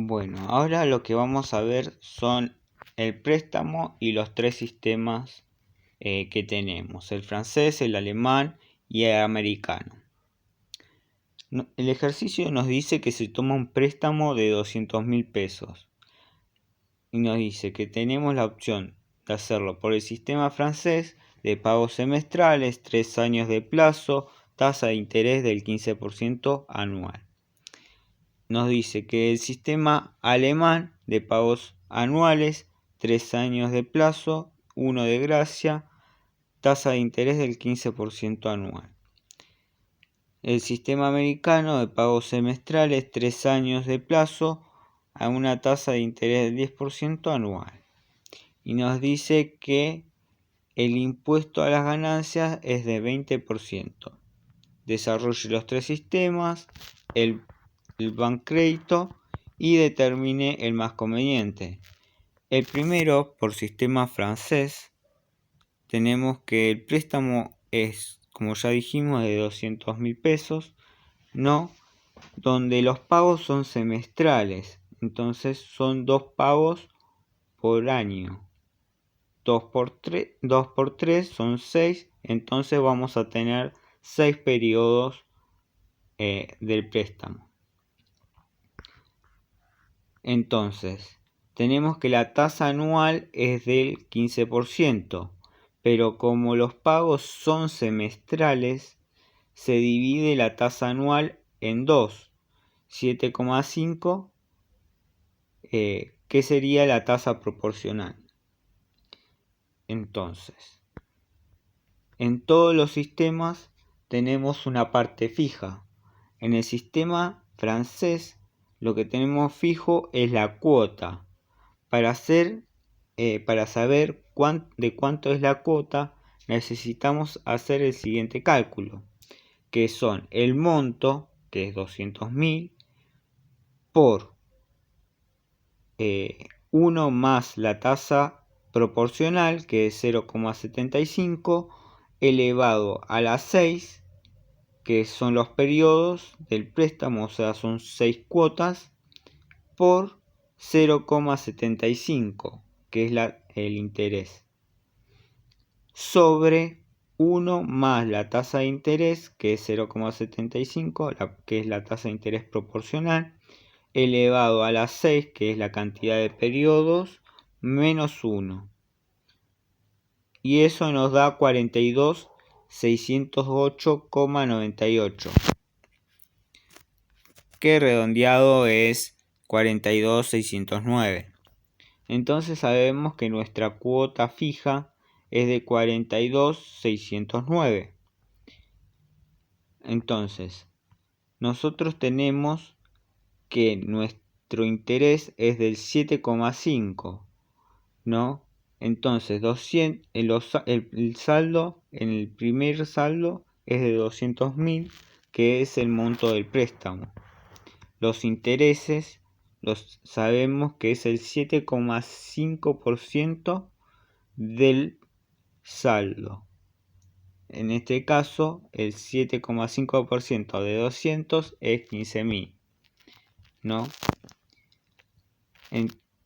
Bueno, ahora lo que vamos a ver son el préstamo y los tres sistemas que tenemos, el francés, el alemán y el americano. El ejercicio nos dice que se toma un préstamo de 200.000 pesos y nos dice que tenemos la opción de hacerlo por el sistema francés de pagos semestrales, 3 años de plazo, tasa de interés del 15% anual. Nos dice que el sistema alemán de pagos anuales, 3 años de plazo, 1 de gracia, tasa de interés del 15% anual. El sistema americano de pagos semestrales, 3 años de plazo, a una tasa de interés del 10% anual. Y nos dice que el impuesto a las ganancias es de 20%. Desarrolle los tres sistemas, el Bancrédito y determine el más conveniente. El primero, por sistema francés, tenemos que el préstamo es, como ya dijimos, de 200.000 pesos, ¿no? Donde los pagos son semestrales, entonces son 2 pagos por año. 2 por 3 son 6, entonces vamos a tener 6 periodos del préstamo. Entonces, tenemos que la tasa anual es del 15%, pero como los pagos son semestrales, se divide la tasa anual en 2, 7,5, que sería la tasa proporcional. Entonces, en todos los sistemas tenemos una parte fija. En el sistema francés, lo que tenemos fijo es la cuota. Para saber de cuánto es la cuota, necesitamos hacer el siguiente cálculo, que son el monto, que es 200.000, por 1 más la tasa proporcional, que es 0,75, elevado a la 6, que son los periodos del préstamo, o sea, son 6 cuotas, por 0,75, que es el interés, sobre 1 más la tasa de interés, que es 0,75, que es la tasa de interés proporcional, elevado a la 6, que es la cantidad de periodos, menos 1. Y eso nos da 42.608,98, que redondeado es 42.609. Entonces sabemos que nuestra cuota fija es de 42.609. Entonces, nosotros tenemos que nuestro interés es del 7,5, ¿no? Entonces, el saldo, en el primer saldo es de 200.000, que es el monto del préstamo. Los intereses sabemos que es el 7,5% del saldo. En este caso, el 7,5% de 200 es 15.000, ¿no?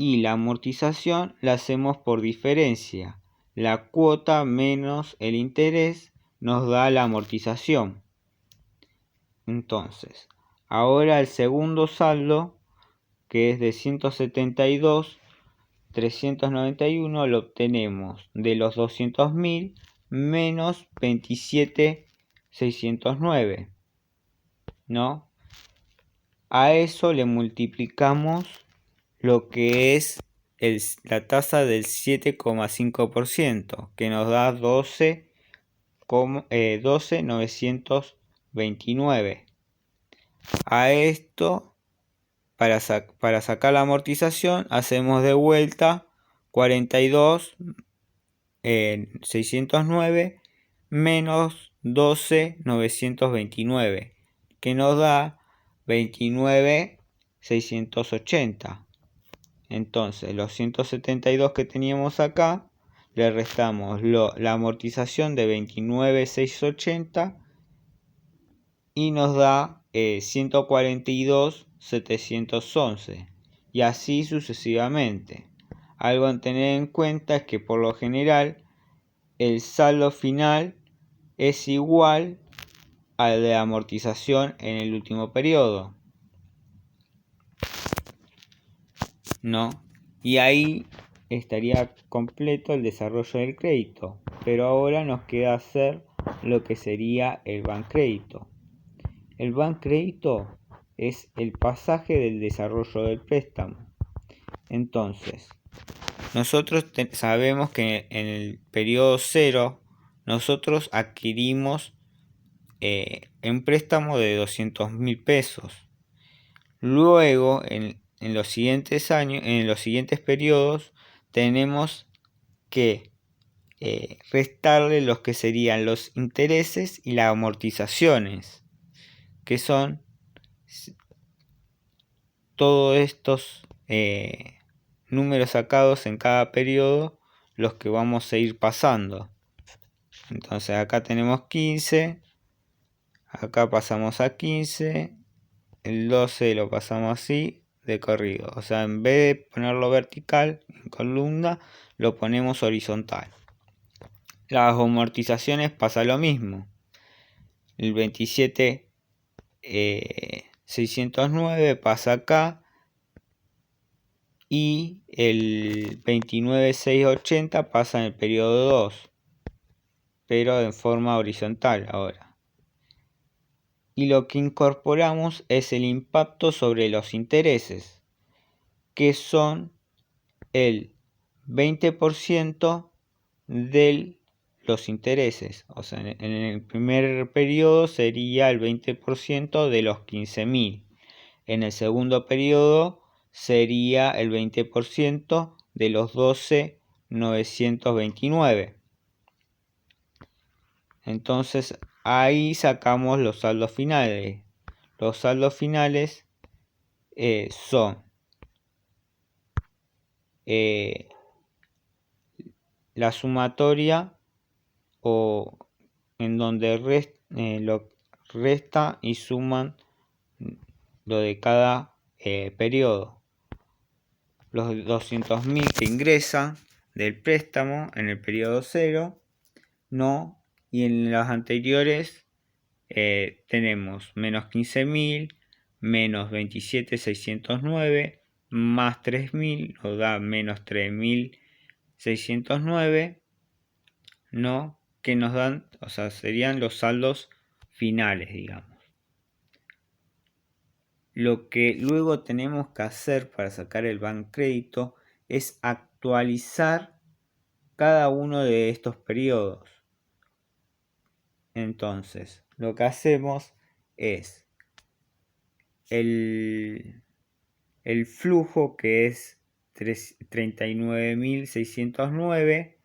Y la amortización la hacemos por diferencia. La cuota menos el interés nos da la amortización. Entonces, ahora el segundo saldo, que es de 172.391, lo obtenemos de los 200.000 menos 27.609, ¿no? A eso le multiplicamos lo que es la tasa del 7,5%, que nos da 12.929. A esto, para sacar la amortización, hacemos de vuelta 42.609 menos 12.929, que nos da 29.680. Entonces, los 172 que teníamos acá, le restamos la amortización de 29.680 y nos da 142.711. y así sucesivamente. Algo a tener en cuenta es que por lo general el saldo final es igual al de amortización en el último periodo, ¿no? Y ahí estaría completo el desarrollo del crédito, pero ahora nos queda hacer lo que sería el bancrédito. El bancrédito es el pasaje del desarrollo del préstamo. Entonces, nosotros sabemos que en el periodo 0 nosotros adquirimos un préstamo de 200.000 pesos. Luego, en los siguientes años, en los siguientes periodos, tenemos que restarle los que serían los intereses y las amortizaciones, que son todos estos números sacados en cada periodo, los que vamos a ir pasando. Entonces acá tenemos 15, acá pasamos a 15, el 12 lo pasamos así de corrido, o sea, en vez de ponerlo vertical en columna, lo ponemos horizontal. Las amortizaciones pasa lo mismo. El 27.609 pasa acá y el 29.680 pasa en el periodo 2, pero en forma horizontal ahora. Y lo que incorporamos es el impacto sobre los intereses, que son el 20% de los intereses. O sea, en el primer periodo sería el 20% de los 15.000. En el segundo periodo sería el 20% de los 12.929. Entonces ahí sacamos los saldos finales. Los saldos finales son la sumatoria o en donde lo resta y suman lo de cada periodo. Los 200.000 que ingresan del préstamo en el periodo 0, no, y en los anteriores tenemos menos 15.000, menos 27.609, más 3.000, nos da menos 3.609, no, que nos dan, o sea, serían los saldos finales, digamos. Lo que luego tenemos que hacer para sacar el bancrédito es actualizar cada uno de estos periodos. Entonces, lo que hacemos es el flujo, que es 39.609,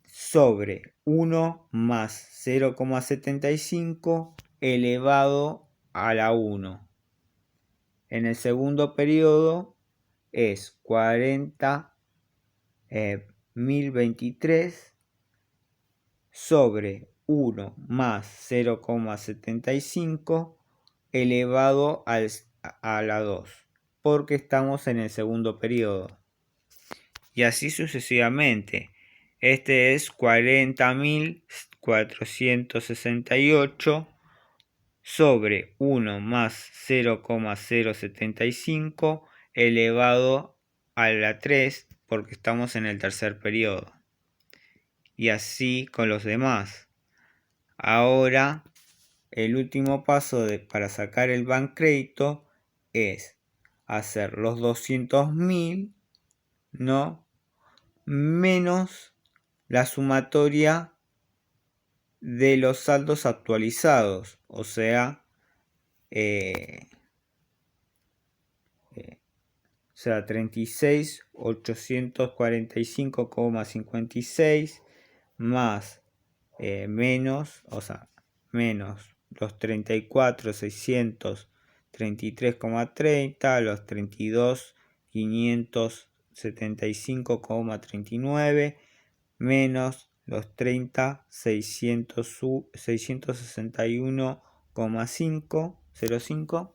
sobre 1 más 0,75 elevado a la 1. En el segundo periodo es 40.023 sobre 1 más 0,75 elevado a la 2, porque estamos en el segundo periodo. Y así sucesivamente. Este es 40.468 sobre 1 más 0,075 elevado a la 3, porque estamos en el tercer periodo. Y así con los demás. Ahora, el último paso para sacar el bancrédito es hacer los 200.000, ¿no?, menos la sumatoria de los saldos actualizados, o sea, 36.845,56 más menos, o sea, menos los 34.633,30, los 32.575,39, menos los 30.661,05,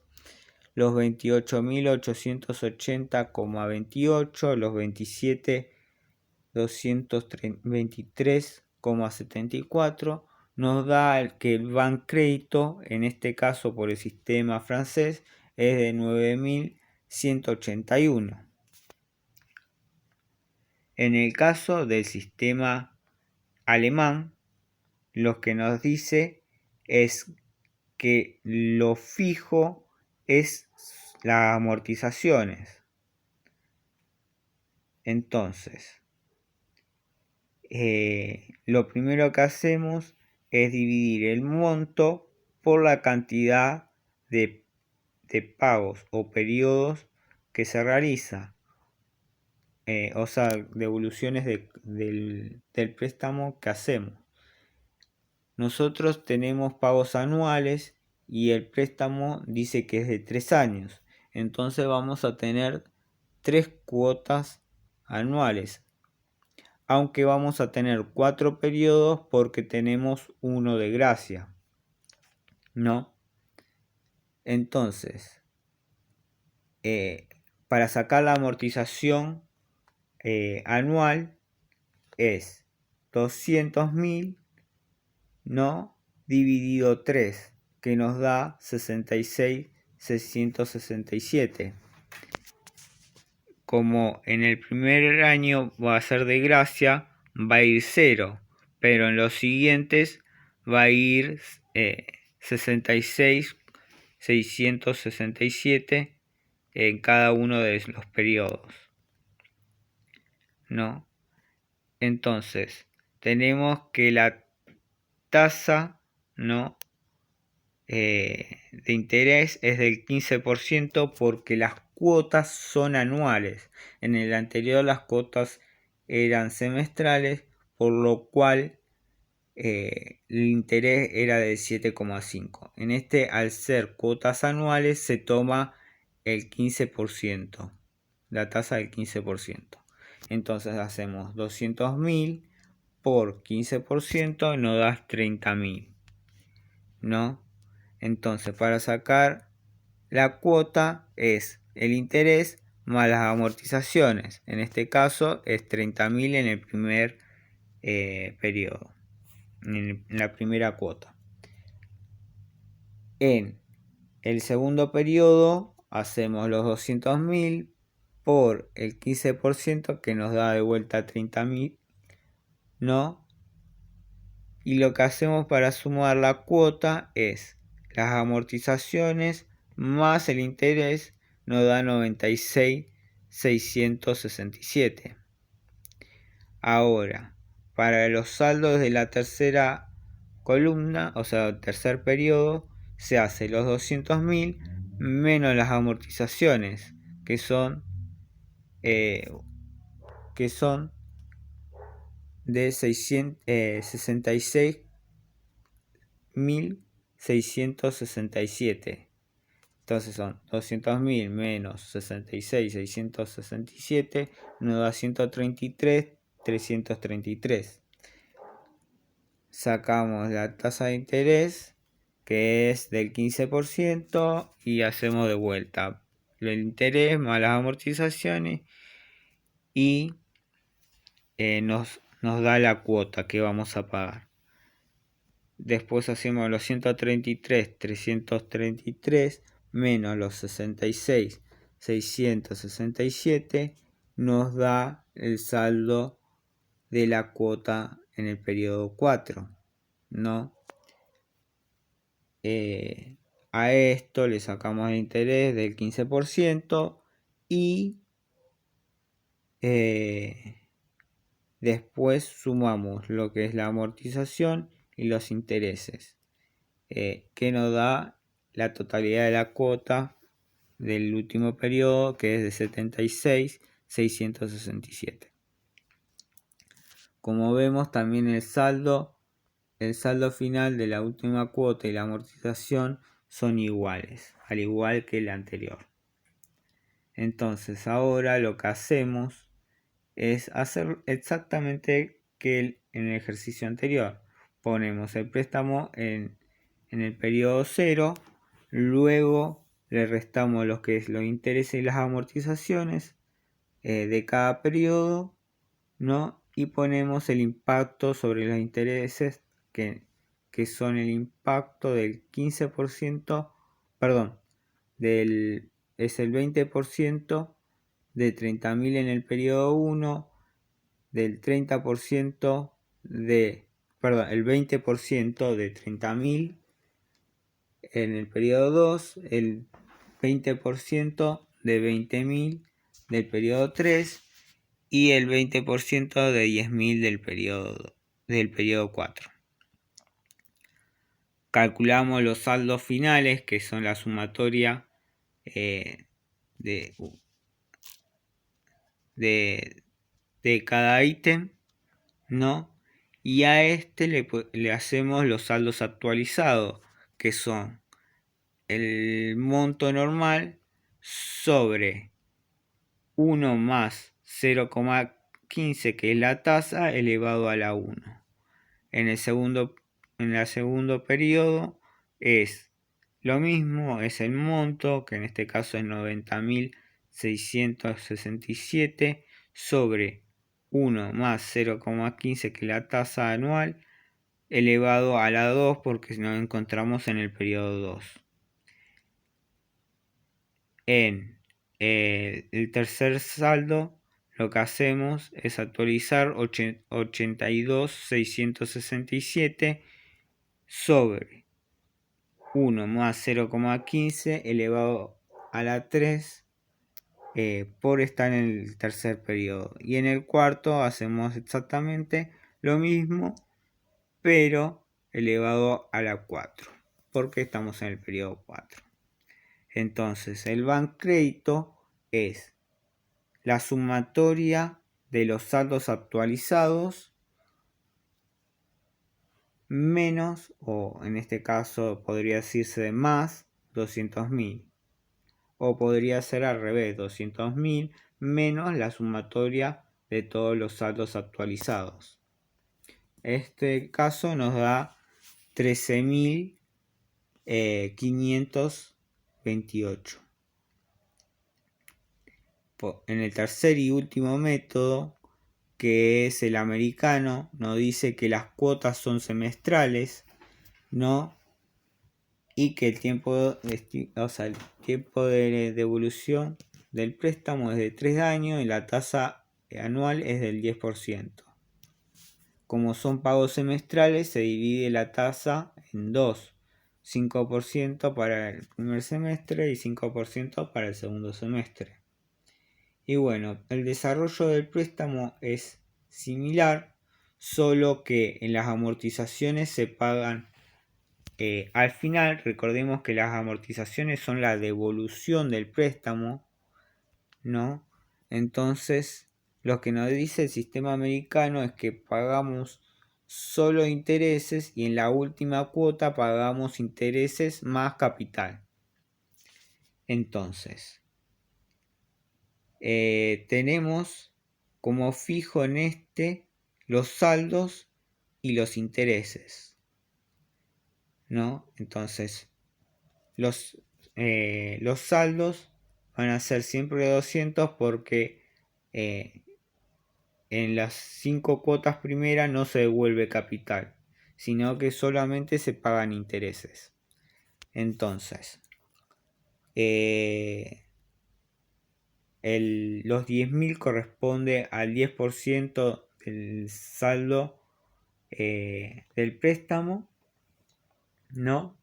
los 28.880,28, los 27.223,74, nos da que el Bancrédito, en este caso por el sistema francés, es de 9.181. En el caso del sistema alemán, lo que nos dice es que lo fijo es las amortizaciones. Entonces, lo primero que hacemos es dividir el monto por la cantidad de pagos o periodos que se realiza. O sea, devoluciones del préstamo que hacemos. Nosotros tenemos pagos anuales y el préstamo dice que es de 3 años. Entonces vamos a tener 3 cuotas anuales. Aunque vamos a tener 4 periodos porque tenemos uno de gracia. ¿No? Entonces, para sacar la amortización anual es 200.000, ¿no? Dividido 3, que nos da 66.667. Como en el primer año va a ser de gracia, va a ir 0, pero en los siguientes va a ir 66.667 en cada uno de los periodos, ¿no? Entonces, tenemos que la tasa, ¿no? De interés es del 15% porque las cuotas son anuales. En el anterior las cuotas eran semestrales, por lo cual el interés era del 7,5. En este, al ser cuotas anuales, se toma el 15%, la tasa del 15%. Entonces hacemos 200.000 por 15%, nos da 30.000, ¿no? Entonces, para sacar la cuota es el interés más las amortizaciones. En este caso es 30.000 en el primer periodo, en la primera cuota. En el segundo periodo hacemos los 200.000 por el 15%, que nos da de vuelta 30.000, ¿no? Y lo que hacemos para sumar la cuota es las amortizaciones más el interés, nos da 96.667. Ahora, para los saldos de la tercera columna, o sea, tercer periodo, se hace los 200.000 menos las amortizaciones, que son de 66.667. Entonces son 200.000 menos 66.667 nos da 133.333. Sacamos la tasa de interés, que es del 15%, y hacemos de vuelta el interés más las amortizaciones y nos da la cuota que vamos a pagar. Después hacemos los 133.333 menos los 66.667, nos da el saldo de la cuota en el periodo 4, ¿no? A esto le sacamos el interés del 15% y después sumamos lo que es la amortización y los intereses, que nos da la totalidad de la cuota del último periodo, que es de 76.667. Como vemos, también el saldo final de la última cuota y la amortización son iguales, al igual que el anterior. Entonces ahora lo que hacemos es hacer exactamente que en el ejercicio anterior. Ponemos el préstamo en el periodo 0, luego le restamos lo que es los intereses y las amortizaciones de cada periodo, ¿no? Y ponemos el impacto sobre los intereses que son el impacto del 15%, perdón, es el 20% de 30.000 en el periodo 1, del 30% el 20% de 30.000 en el periodo 2, el 20% de 20.000 del periodo 3 y el 20% de 10.000 del periodo 4. Calculamos los saldos finales, que son la sumatoria de cada ítem, ¿no? Y a este le hacemos los saldos actualizados, que son el monto normal sobre 1 más 0,15, que es la tasa, elevado a la 1. En el segundo periodo es lo mismo, es el monto, que en este caso es 90.667, sobre 1 más 0,15, que es la tasa anual, elevado a la 2, porque nos encontramos en el periodo 2. En el tercer saldo, lo que hacemos es actualizar 82.667 sobre 1 más 0,15 elevado a la 3 por estar en el tercer periodo. Y en el cuarto hacemos exactamente lo mismo, pero elevado a la 4, porque estamos en el periodo 4. Entonces el Bancrédito es la sumatoria de los saldos actualizados menos, o en este caso podría decirse de más, 200.000. O podría ser al revés, 200.000 menos la sumatoria de todos los saldos actualizados. Este caso nos da 13.528. En el tercer y último método, que es el americano, nos dice que las cuotas son semestrales, ¿no? Y que el tiempo de devolución del préstamo es de 3 años y la tasa anual es del 10%. Como son pagos semestrales, se divide la tasa en dos: 5% para el primer semestre y 5% para el segundo semestre. Y bueno, el desarrollo del préstamo es similar, solo que en las amortizaciones se pagan al final. Recordemos que las amortizaciones son la devolución del préstamo, ¿no? Entonces, lo que nos dice el sistema americano es que pagamos solo intereses y en la última cuota pagamos intereses más capital. Entonces, tenemos como fijo en los saldos y los intereses, ¿no? Entonces, los saldos van a ser siempre 200 porque en las 5 cuotas primeras no se devuelve capital, sino que solamente se pagan intereses. Entonces, los 10.000 corresponde al 10% del saldo del préstamo, ¿no?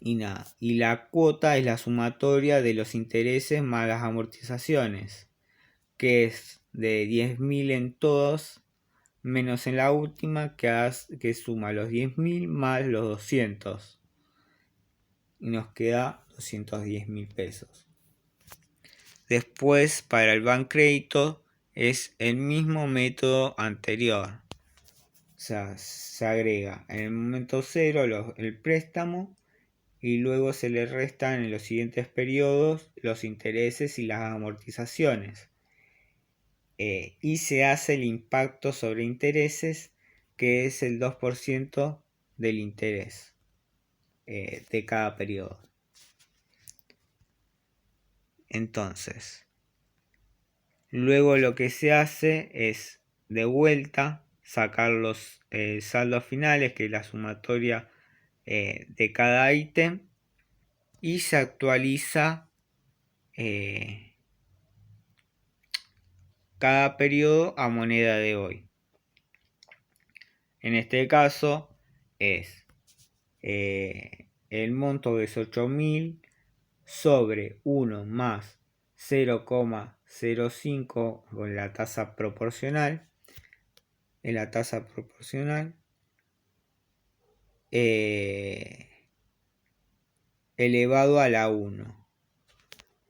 Y nada, y la cuota es la sumatoria de los intereses más las amortizaciones, que es de 10.000 en todos, menos en la última, que suma los 10.000 más los 200. Y nos queda 210.000 pesos. Después, para el Bancrédito es el mismo método anterior. O sea, se agrega en el momento cero el préstamo y luego se le restan en los siguientes periodos los intereses y las amortizaciones. Y se hace el impacto sobre intereses, que es el 2% del interés. de cada periodo. Entonces, luego lo que se hace es de vuelta sacar los saldos finales, que es la sumatoria de cada ítem, y se actualiza cada periodo a moneda de hoy. En este caso es el monto es 8.000 sobre 1 más 0,05 con la tasa proporcional. En la tasa proporcional elevado a la 1.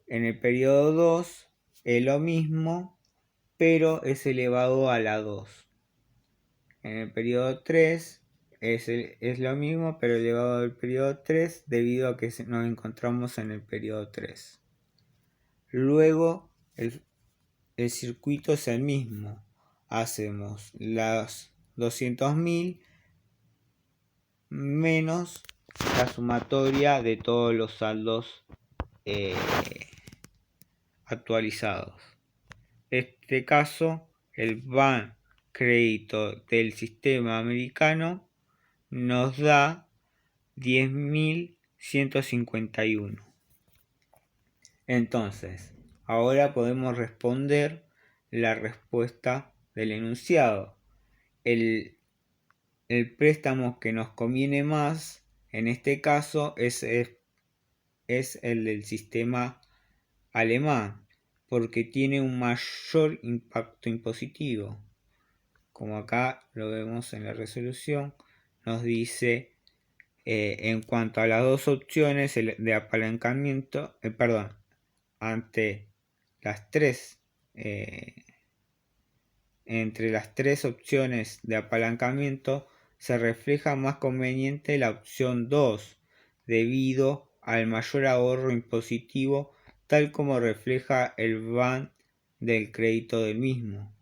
En el periodo 2 es lo mismo, pero es elevado a la 2. En el periodo 3 es lo mismo, pero elevado al periodo 3 debido a que nos encontramos en el periodo 3. Luego el circuito es el mismo. Hacemos las 200.000 menos la sumatoria de todos los saldos actualizados. En este caso, el BAN crédito del sistema americano nos da 10.151. Entonces, ahora podemos responder la respuesta del enunciado. El préstamo que nos conviene más, en este caso, es el del sistema alemán, porque tiene un mayor impacto impositivo. Como acá lo vemos en la resolución, nos dice en cuanto a las dos opciones de apalancamiento, ante las tres, entre las tres opciones de apalancamiento, se refleja más conveniente la opción 2, debido al mayor ahorro impositivo, tal como refleja el BAN del crédito del mismo.